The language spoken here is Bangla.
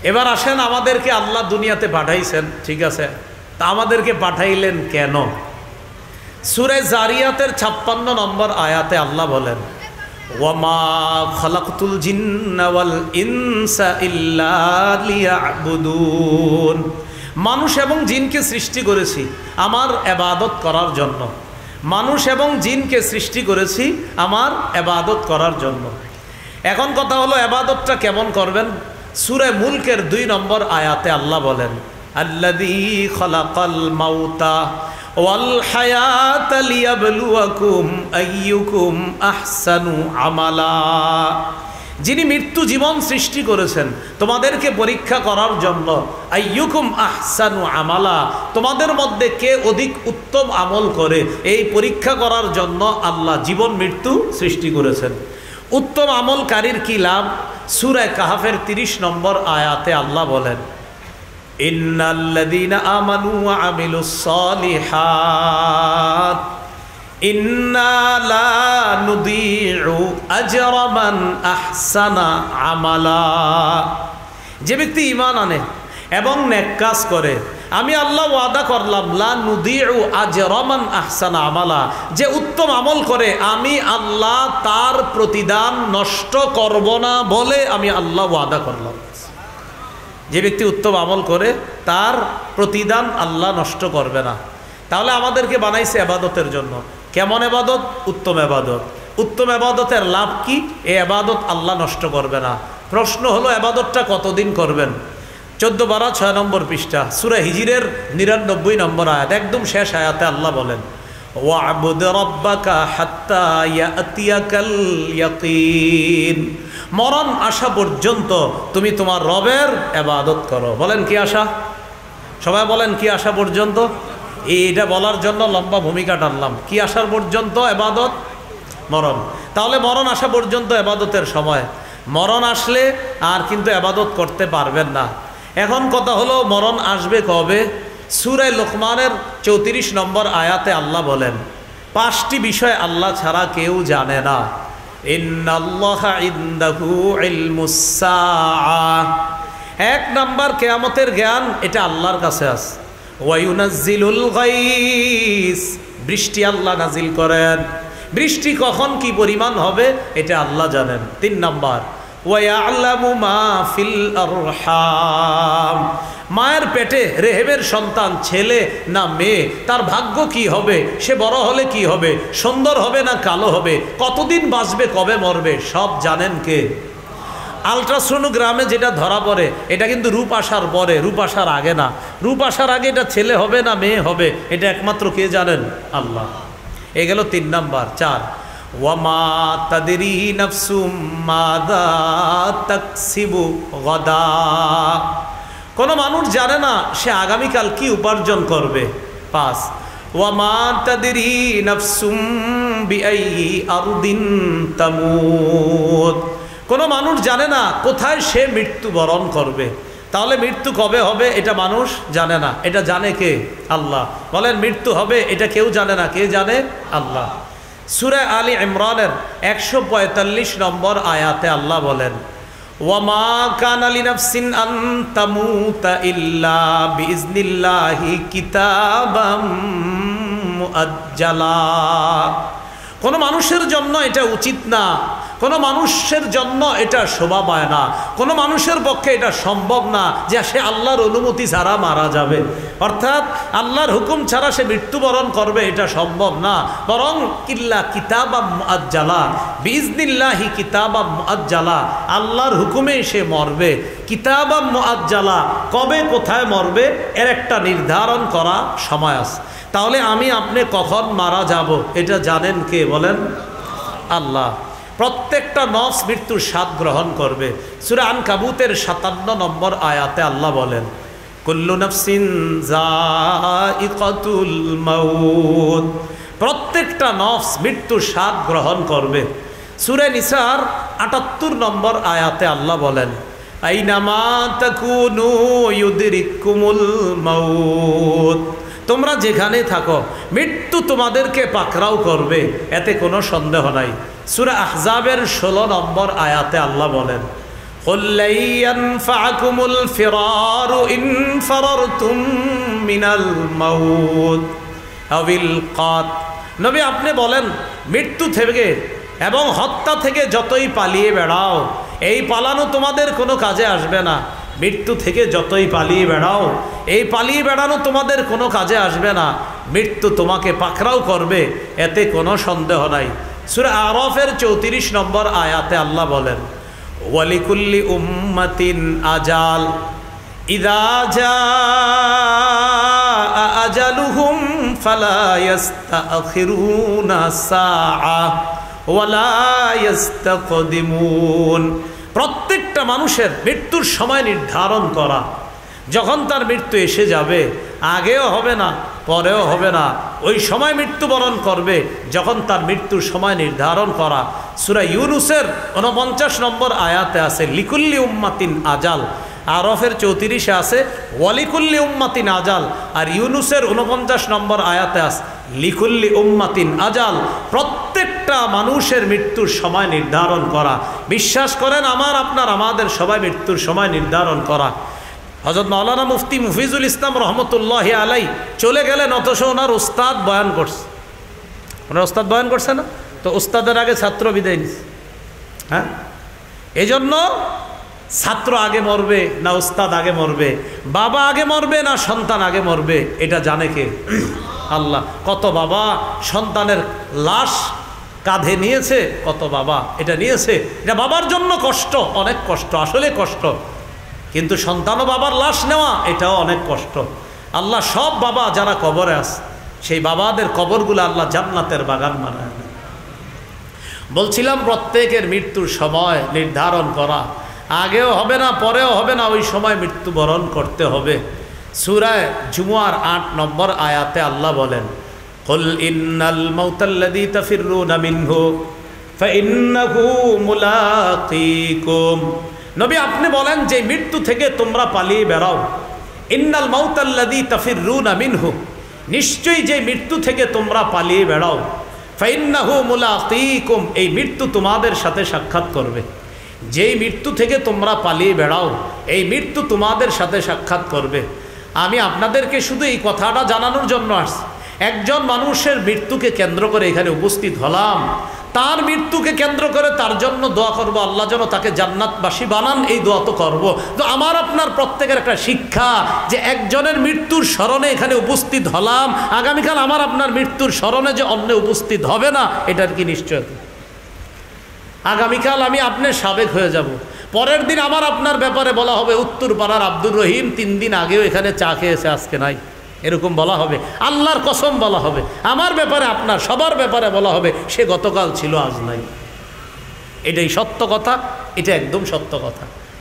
এবার আসেন, আমাদেরকে আল্লাহ দুনিয়াতে পাঠাইছেন, ঠিক আছে, তা আমাদেরকে পাঠাইলেন কেন? সূরা জারিয়াতের 56 নম্বর আয়াতে আল্লাহ বলেন, ওয়ামা খালাকতুল জিন্না ওয়াল ইনসা ইল্লা লিয়াবুদুন। মানুষ এবং জিনকে সৃষ্টি করেছি আমার ইবাদত করার জন্য। মানুষ এবং জিনকে সৃষ্টি করেছি আমার ইবাদত করার জন্য। এখন কথা হলো, ইবাদতটা কেমন করবেন? সূরা মুলকের 2 নম্বর আয়াতে আল্লাহ বলেন, আল্লাযী খালাকাল মাউতা ওয়াল হায়াতা লিয়াবলুয়াকুম আইয়ুকুম আহসানু আমালা। যিনি মৃত্যু জীবন সৃষ্টি করেছেন তোমাদেরকে পরীক্ষা করার জন্য। আইয়ুকুম আহসানু আমালা, তোমাদের মধ্যে কে অধিক উত্তম আমল করে, এই পরীক্ষা করার জন্য আল্লাহ জীবন মৃত্যু সৃষ্টি করেছেন। উত্তম আমলকারীর কি লাভ? সূরা কাহফের 30 নম্বর আয়াতে আল্লাহ বলেন, ইন্নাল্লাযীনা আমানু ওয়া আমিলুস সালিহাত ইন্না লা নুদিউ আজরা মান আহসানা আমালা। যে ব্যক্তি ঈমান আনে এবং নেক কাজ করে, আমি আল্লাহ ওয়াদা করলাম, লা নুদিউ আজরা মান আহসানা আমালা, যে উত্তম আমল করে আমি আল্লাহ তার প্রতিদান নষ্ট করব না বলে আমি আল্লাহ ওয়াদা করলাম। যে ব্যক্তি উত্তম আমল করে তার প্রতিদান আল্লাহ নষ্ট করবে না। তাহলে আমাদেরকে বানাইছে ইবাদতের জন্য। কেমন ইবাদত? উত্তম ইবাদত। উত্তম ইবাদতের লাভ কি? এই ইবাদত আল্লাহ নষ্ট করবে না। প্রশ্ন হলো, ইবাদতটা কতদিন করবেন? 14 পারা 6 নম্বর পৃষ্ঠা সূরা হিজরের 99 নম্বর আয়াত, একদম শেষ আয়াতে আল্লাহ বলেন, ওয়া'বুদ রাব্বাকা হাত্তা ইয়াতিয়াকাল ইয়াকিন। মরণ আসা পর্যন্ত তুমি তোমার রবের ইবাদত করো। বলেন কি আশা? সবাই বলেন কি আসা পর্যন্ত? এইটা বলার জন্য লম্বা ভূমিকা টানলাম। কি আসার পর্যন্ত ইবাদত? মরণ। তাহলে মরণ আসা পর্যন্ত ইবাদতের সময়। মরণ আসলে আর কিন্তু ইবাদত করতে পারবেন না। এখন কথা হলো, মরণ আসবে কবে? সূরা লোকমানের 34 নম্বর আয়াতে আল্লাহ বলেন, 5টি বিষয় আল্লাহ ছাড়া কেউ জানে না। ইন্নাল্লাহা ইনদাহু ইলমুস সাআহ। 1 নাম্বার কিয়ামতের জ্ঞান, এটা আল্লাহর কাছে আছে। ওয়া ইউনাজ্জিলুল গায়স, বৃষ্টি আল্লাহ নাজিল করেন। বৃষ্টি কখন কি পরিমাণ হবে এটা আল্লাহ জানেন। 3 নাম্বার, ওয়া ইয়ালামু মা ফিল আরহাম, মায়ের পেটে রেহেবের সন্তান ছেলে না মেয়ে, তার ভাগ্য কি হবে, সে বড় হলে কি হবে, সুন্দর হবে না কালো হবে, কতদিন বাঁচবে, কবে মরবে, সব জানেন কে? আলট্রাসোনোগ্রামে যেটা ধরা পড়ে এটা কিন্তু রূপ আসার পরে, রূপ আসার আগে না। রূপ আসার আগে এটা ছেলে হবে না মেয়ে হবে, এটা একমাত্র কে জানেন? আল্লাহ। এ গেল 3 নাম্বার। 4, ওয়ামা তাদরি নাফসুম মাযা তাকসিবু গাদা, কোনো মানুষ জানে না সে আগামীকাল কি উপার্জন করবে। 5, ওয়ামা তাদরি নাফসুম বিআইয়ি আরদিন তামুত, কোনো মানুষ জানে না কোথায় সে মৃত্যুবরণ করবে। তাহলে মৃত্যু কবে হবে এটা মানুষ জানে না, এটা জানে কে? আল্লাহ। বলেন মৃত্যু হবে এটা কেউ জানে না, কে জানে? আল্লাহ। সূরা আলী ইমরানের 145 নম্বর আয়াতে আল্লাহ বলেন, ওয়ামা কানা লিনাফসিন আন তামুতা ইল্লা বিইজনিল্লাহি কিতাবাম মুআজ্জালা, কোনো মানুষের জন্য এটা উচিত না, কোনো মানুষের জন্য এটা শোভা পায় না, কোনো মানুষের পক্ষে এটা সম্ভব না যে সে আল্লাহর অনুমতি ছাড়া মারা যাবে, অর্থাৎ আল্লাহর হুকুম ছাড়া সে মৃত্যুবরণ করবে, এটা সম্ভব না। বরং ইল্লা কিতাবাম মুআজ্জালা, বিইজনিল্লাহি কিতাবাম মুআজ্জালা, আল্লাহর হুকুমে সে মরবে। কিতাবাম মুআজ্জালা, কবে কোথায় মরবে এর একটা নির্ধারণ করা সময় আছে। তাহলে আমি আপনি কখন মারা যাব এটা জানেন কে? বলেন আল্লাহ। প্রত্যেকটা নফস মৃত্যুর স্বাদ গ্রহণ করবে। সূরা আনকাবুতের 57 নম্বর আয়াতে আল্লাহ বলেন, কুল্লু নাফসিন যায়িকাতুল মাউত, প্রত্যেকটা নফস মৃত্যুর স্বাদ গ্রহণ করবে। সূরা নিসার 78 নম্বর আয়াতে আল্লাহ বলেন, আইনামা তাকুনু ইউদরিকুমুল মাউত, তোমরা যেখানে থাকো মৃত্যু তোমাদেরকে পাকড়াও করবে, এতে কোনো সন্দেহ নাই। সূরা আহজাবের 16 নম্বর আয়াতে আল্লাহ বলেন, قل لن ينفعكم الفرار إن فررتم من الموت أو القتل। নবী আপনি বলেন মৃত্যু থেকে এবং হত্যা থেকে যতই পালিয়ে বেড়াও, এই পালানো তোমাদের কোনো কাজে আসবে না। মৃত্যু থেকে যতই পালিয়ে বেড়াও, এই পালিয়ে বেড়ানো তোমাদের কোনো কাজে আসবে না। মৃত্যু তোমাকে পাকড়াও করবে, এতে কোনো সন্দেহ নাই। সূরা আরাফের 34 নম্বর আয়াতে আল্লাহ বলেন, ওয়ালিকুল্লি উম্মাতিন আজাল ইযা জাআ আজালুহুম ফালা ইস্তাখিরুনা সাআ ওয়ালা ইস্তাকদিমুন। প্রত্যেকটা মানুষের মৃত্যুর সময় নির্ধারণ করা। যখন তার মৃত্যু এসে যাবে, আগেও হবে না পরেও হবে না, ওই সময় মৃত্যুবরণ করবে যখন তার মৃত্যুর সময় নির্ধারণ করা। সূরা ইউনূসের 49 নম্বর আয়াতে আছে লিকুল্লি উম্মাতিন আজাল। আরফের 34 আছে ওয়ালিকুল্লি উম্মাতিন আজাল, আর ইউনূসের 49 নম্বর আয়াতে আছে লিকুল্লি উম্মাতিন আজাল। প্রত্যেকটা মানুষের মৃত্যুর সময় নির্ধারণ করা। বিশ্বাস করেন আমার আপনার আমাদের সবাই মৃত্যুর সময় নির্ধারণ করা। হযরত মাওলানা মুফতি মুফিজুল ইসলাম রহমতুল্লাহি আলাই চলে গেলেন, অথচ ওনার উস্তাদ বয়ান করছে। ওনার উস্তাদ বয়ান করছে না তো, উস্তাদের আগে ছাত্র বিদায় নিছে। হ্যাঁ, এই জন্য ছাত্র আগে মরবে না উস্তাদ আগে মরবে, বাবা আগে মরবে না সন্তান আগে মরবে, এটা জানে কে? আল্লাহ। কত বাবা সন্তানের লাশ কাঁধে নিয়েছে, কত বাবা এটা নিয়েছে। এটা বাবার জন্য কষ্ট, অনেক কষ্ট, আসলে কষ্ট। কিন্তু সন্তান ও বাবার লাশ নেওয়া এটাও অনেক কষ্ট। আল্লাহ সব বাবা যারা কবরে আছে, সেই বাবাদের কবরগুলো আল্লাহ জান্নাতের বাগান বানায়। বলছিলাম প্রত্যেকের মৃত্যুর সময় নির্ধারণ করা। আগেও হবে না পরেও হবে না, ওই সময় মৃত্যুবরণ করতে হবে। সূরা জুমুয়ার 8 নম্বর আয়াতে আল্লাহ বলেন, কুল ইন্নাল মাউতাল্লাযী তাফিররুনা মিনহু ফাইন্নাহু মুলাকীকুম। নবী আপনি বলেন যে মৃত্যু থেকে তোমরা পালিয়ে বেড়াও। ইন্নাল মাউতাল্লাযী তাফিররুনা মিনহু, নিশ্চয়ই যে মৃত্যু থেকে তোমরা পালিয়ে বেড়াও, ফাইন্নাহু মুলাকীকুম, এই মৃত্যু তোমাদের সাথে সাক্ষাৎ করবে। যেই মৃত্যু থেকে তোমরা পালিয়ে বেড়াও, এই মৃত্যু তোমাদের সাথে সাক্ষাৎ করবে। আমি আপনাদেরকে শুধু এই কথাটা জানানোর জন্য আসছি। একজন মানুষের মৃত্যুকে কেন্দ্র করে এখানে উপস্থিত হলাম, তার মৃত্যুকে কেন্দ্র করে তার জন্য দোয়া করব, আল্লাহ যেন তাকে জান্নাতবাসী বানান, এই দোয়া তো করব। তো আমার আপনার প্রত্যেকের একটা শিক্ষা যে একজনের মৃত্যুর স্মরণে এখানে উপস্থিত হলাম, আগামীকাল আমার আপনার মৃত্যুর স্মরণে যে অন্য উপস্থিত হবে না, এটার কি নিশ্চয়তা? আগামীকাল আমি আপনার সাবেক হয়ে যাব, পরের দিন আমার আপনার ব্যাপারে বলা হবে উত্তরপাড়ার আব্দুর রহিম 3 দিন আগেও এখানে চা খেয়েছে, আজকে নাই, এরকম বলা হবে। আল্লাহর কসম বলা হবে। আমার ব্যাপারে আপনার সবার ব্যাপারে বলা হবে সে গতকাল ছিল আজ নাই। এটাই সত্য কথা, এটা একদম সত্য কথা।